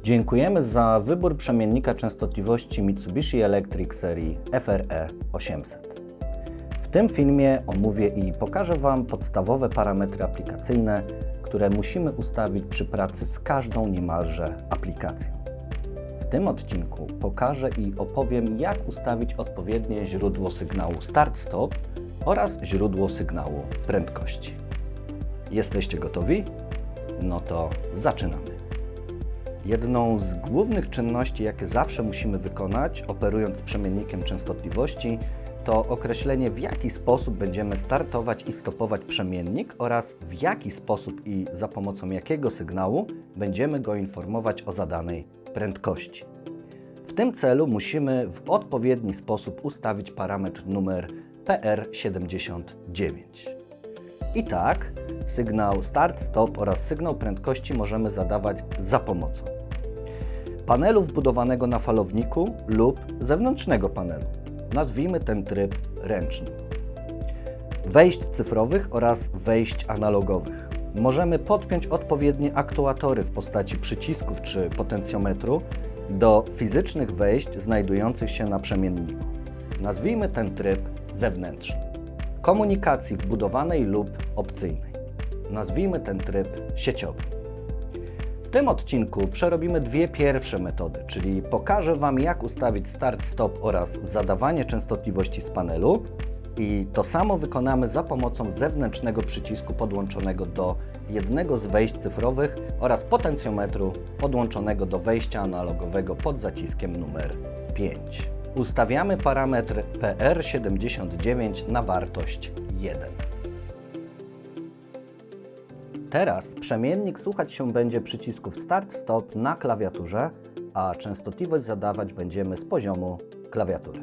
Dziękujemy za wybór przemiennika częstotliwości Mitsubishi Electric serii FRE 800. W tym filmie omówię i pokażę Wam podstawowe parametry aplikacyjne, które musimy ustawić przy pracy z każdą niemalże aplikacją. W tym odcinku pokażę i opowiem, jak ustawić odpowiednie źródło sygnału start-stop oraz źródło sygnału prędkości. Jesteście gotowi? No to zaczynamy. Jedną z głównych czynności, jakie zawsze musimy wykonać, operując przemiennikiem częstotliwości, to określenie, w jaki sposób będziemy startować i stopować przemiennik oraz w jaki sposób i za pomocą jakiego sygnału będziemy go informować o zadanej prędkości. W tym celu musimy w odpowiedni sposób ustawić parametr numer PR79. I tak sygnał start-stop oraz sygnał prędkości możemy zadawać za pomocą panelu wbudowanego na falowniku lub zewnętrznego panelu. Nazwijmy ten tryb ręcznym. Wejść cyfrowych oraz wejść analogowych. Możemy podpiąć odpowiednie aktuatory w postaci przycisków czy potencjometru do fizycznych wejść znajdujących się na przemienniku. Nazwijmy ten tryb zewnętrzny. Komunikacji wbudowanej lub opcyjnej. Nazwijmy ten tryb sieciowy. W tym odcinku przerobimy dwie pierwsze metody, czyli pokażę Wam, jak ustawić start-stop oraz zadawanie częstotliwości z panelu i to samo wykonamy za pomocą zewnętrznego przycisku podłączonego do jednego z wejść cyfrowych oraz potencjometru podłączonego do wejścia analogowego pod zaciskiem numer 5. Ustawiamy parametr PR79 na wartość 1. Teraz przemiennik słuchać się będzie przycisków Start-Stop na klawiaturze, a częstotliwość zadawać będziemy z poziomu klawiatury.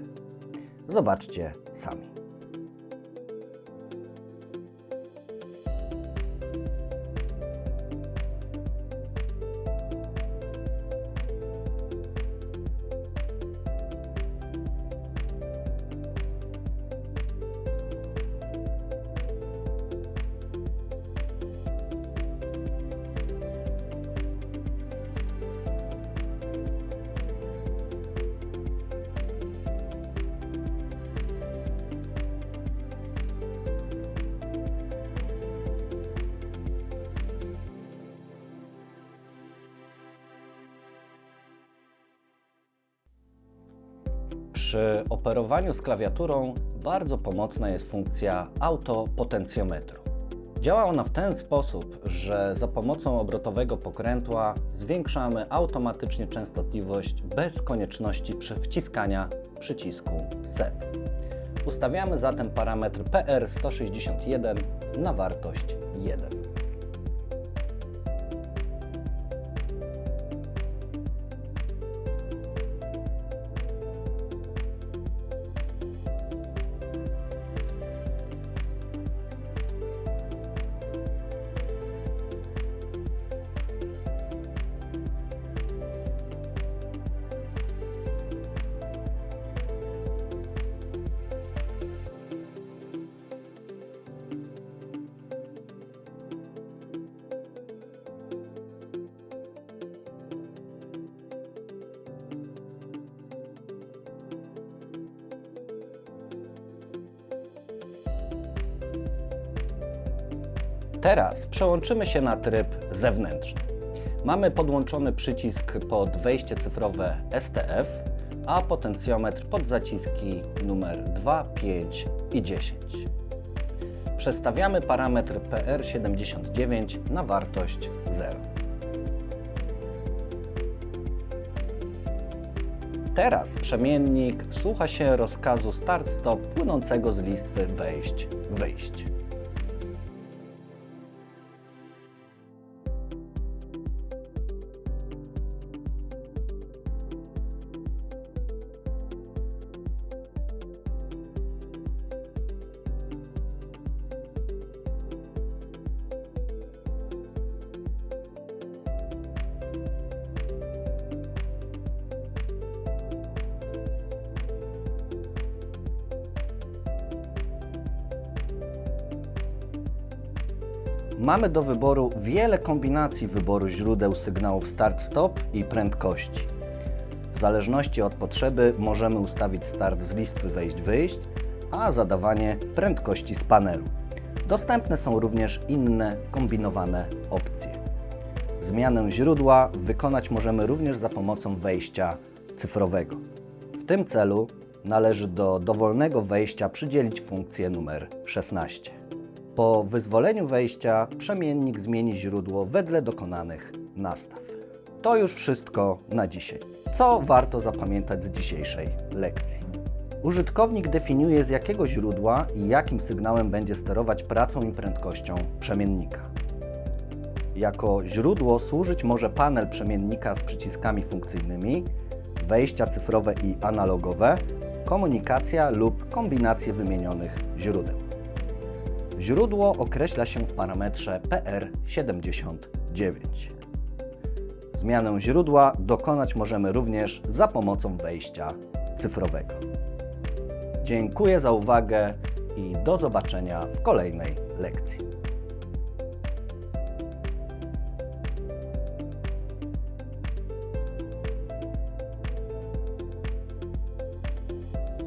Zobaczcie sami. Przy operowaniu z klawiaturą bardzo pomocna jest funkcja autopotencjometru. Działa ona w ten sposób, że za pomocą obrotowego pokrętła zwiększamy automatycznie częstotliwość bez konieczności wciskania przycisku set. Ustawiamy zatem parametr PR161 na wartość 1. Teraz przełączymy się na tryb zewnętrzny. Mamy podłączony przycisk pod wejście cyfrowe STF, a potencjometr pod zaciski numer 2, 5 i 10. Przestawiamy parametr PR79 na wartość 0. Teraz przemiennik słucha się rozkazu start-stop płynącego z listwy wejść-wyjść. Mamy do wyboru wiele kombinacji wyboru źródeł sygnałów start-stop i prędkości. W zależności od potrzeby możemy ustawić start z listwy wejść-wyjść, a zadawanie prędkości z panelu. Dostępne są również inne kombinowane opcje. Zmianę źródła wykonać możemy również za pomocą wejścia cyfrowego. W tym celu należy do dowolnego wejścia przydzielić funkcję numer 16. Po wyzwoleniu wejścia przemiennik zmieni źródło wedle dokonanych nastaw. To już wszystko na dzisiaj. Co warto zapamiętać z dzisiejszej lekcji? Użytkownik definiuje, z jakiego źródła i jakim sygnałem będzie sterować pracą i prędkością przemiennika. Jako źródło służyć może panel przemiennika z przyciskami funkcyjnymi, wejścia cyfrowe i analogowe, komunikacja lub kombinacje wymienionych źródeł. Źródło określa się w parametrze PR79. Zmianę źródła dokonać możemy również za pomocą wejścia cyfrowego. Dziękuję za uwagę i do zobaczenia w kolejnej lekcji.